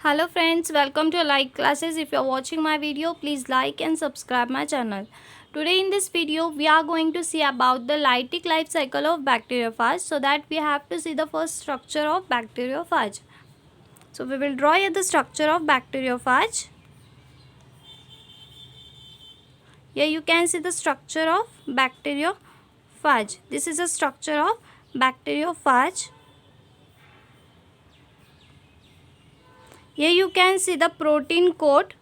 Hello friends, welcome to Like Classes. If you are watching my video, please like and subscribe my channel. Today in this video, we are going to see about the lytic life cycle of bacteriophage. So that we have to see the first structure of bacteriophage. So we will draw here the structure of bacteriophage. Here you can see the structure of bacteriophage. This is the structure of bacteriophage. Here you can see the protein coat.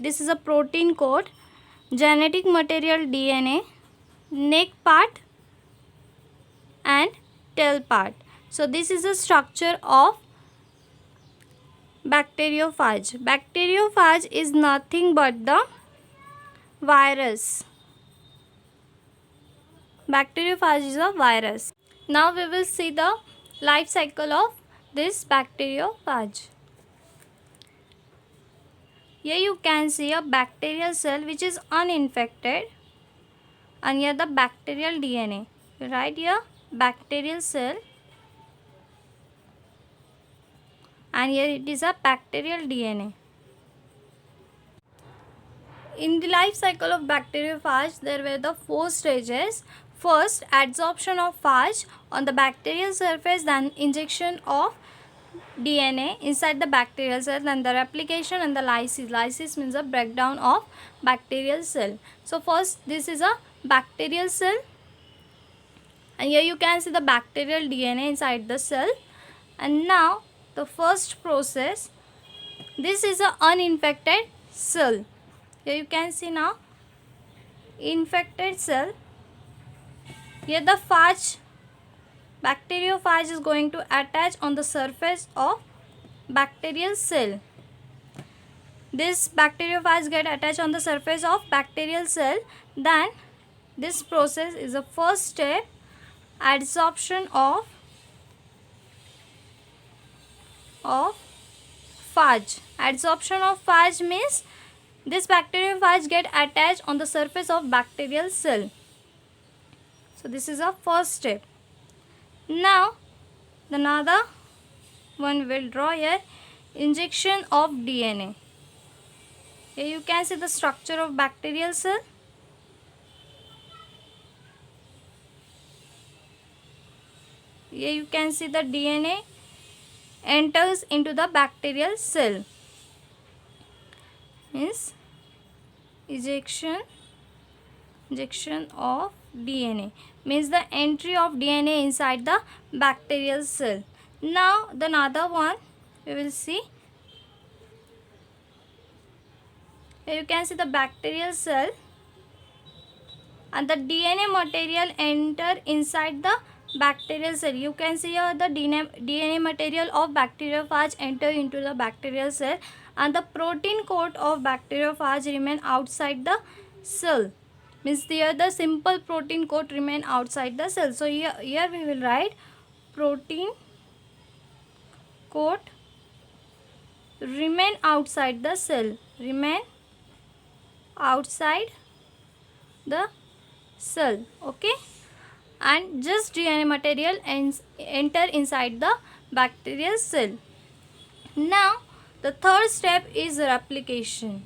This is a protein coat, genetic material DNA, neck part and tail part. So this is the structure of bacteriophage. Bacteriophage is nothing but the virus. Bacteriophage is a virus. Now we will see the life cycle of this bacteriophage. Here you can see a bacterial cell which is uninfected, and here the bacterial DNA. You write here bacterial cell, and here it is a bacterial DNA. In the life cycle of bacteriophage, there were the 4 stages. First, adsorption of phage on the bacterial surface, then injection of DNA inside the bacterial cell, then the replication and the lysis. Lysis means the breakdown of bacterial cell. So first, this is a bacterial cell, and here you can see the bacterial DNA inside the cell. And now the first process, this is a uninfected cell. Here you can see now infected cell. Here the bacteriophage is going to attach on the surface of bacterial cell. This bacteriophage get attached on the surface of bacterial cell. Then this process is the first step, adsorption of phage. Adsorption of phage means this bacteriophage get attached on the surface of bacterial cell. So this is a first step. Now another one we will draw here, injection of DNA. Here you can see the structure of bacterial cell. Here you can see the DNA enters into the bacterial cell. Means injection of DNA means the entry of DNA inside the bacterial cell. Now the another one we will see. Here you can see the bacterial cell, and the DNA material enter inside the bacterial cell. You can see here the DNA material of bacteriophage enter into the bacterial cell, and the protein coat of bacteriophage remain outside the cell. Means here the simple protein coat remain outside the cell. So here we will write protein coat remain outside the cell. Remain outside the cell. Okay. And just DNA material enter inside the bacterial cell. Now the third step is replication.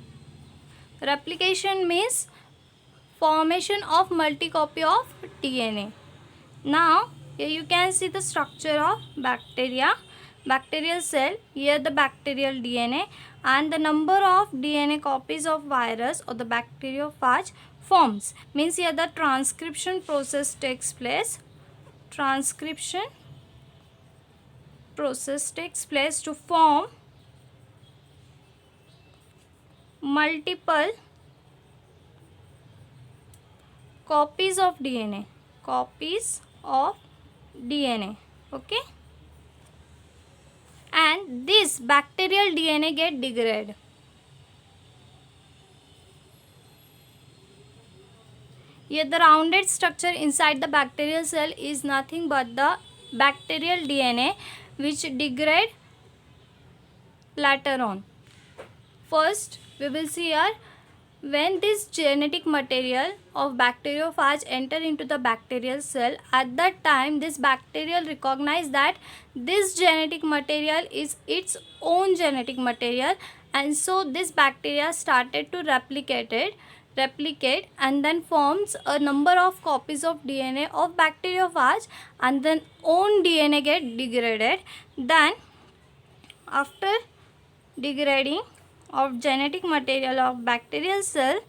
Replication means formation of multi-copy of DNA. Now here you can see the structure of bacterial cell. Here the bacterial DNA, and the number of DNA copies of virus or the bacteriophage forms. Means here the transcription process takes place. Transcription process takes place to form multiple copies of DNA. Okay. And this bacterial DNA get degraded. Here the rounded structure inside the bacterial cell is nothing but the bacterial DNA which degrade later on. First we will see here When this genetic material of bacteriophage enter into the bacterial cell, at that time this bacterial recognize that this genetic material is its own genetic material, and so this bacteria started to replicate and then forms a number of copies of DNA of bacteriophage, and then own DNA get degraded. Then after degrading of genetic material of bacterial cell,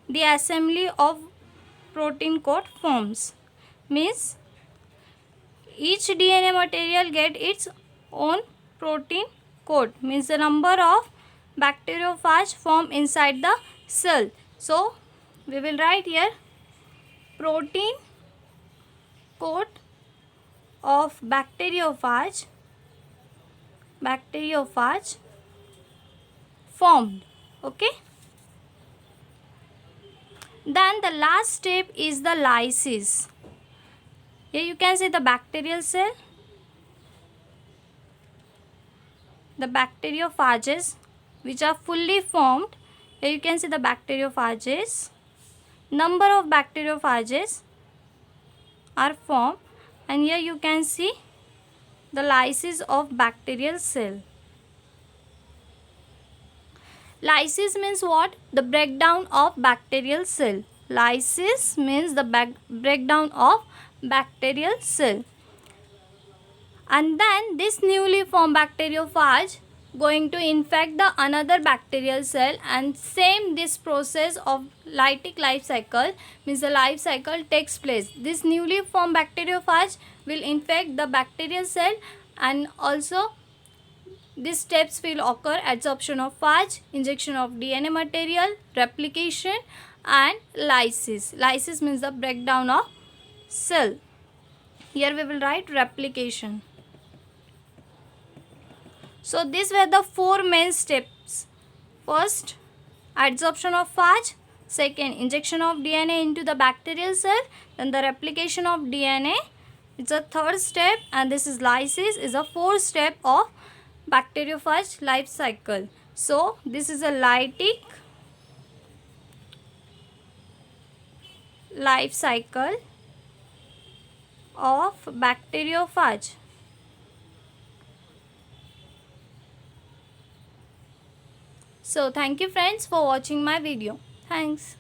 the assembly of protein coat forms. Means each DNA material get its own protein coat, means the number of bacteriophage form inside the cell. So we will write here protein coat of bacteriophage formed. Okay. Then the last step is the lysis. Here you can see the bacterial cell, the bacteriophages which are fully formed. Here you can see the bacteriophages. Number of bacteriophages are formed, and here you can see the lysis of bacterial cell. Lysis means what? The breakdown of bacterial cell. Lysis means the breakdown of bacterial cell. And then this newly formed bacteriophage going to infect the another bacterial cell, and same this process of lytic life cycle, means the life cycle takes place. This newly formed bacteriophage will infect the bacterial cell, and also these steps will occur: adsorption of phage, injection of DNA material, replication, and lysis. Lysis means the breakdown of cell. Here we will write replication. So these were the four main steps. First, adsorption of phage. Second, injection of DNA into the bacterial cell. Then the replication of DNA. It's a third step, and this is lysis, is a fourth step of bacteriophage life cycle. So this is a lytic life cycle of bacteriophage. So thank you friends for watching my video. Thanks.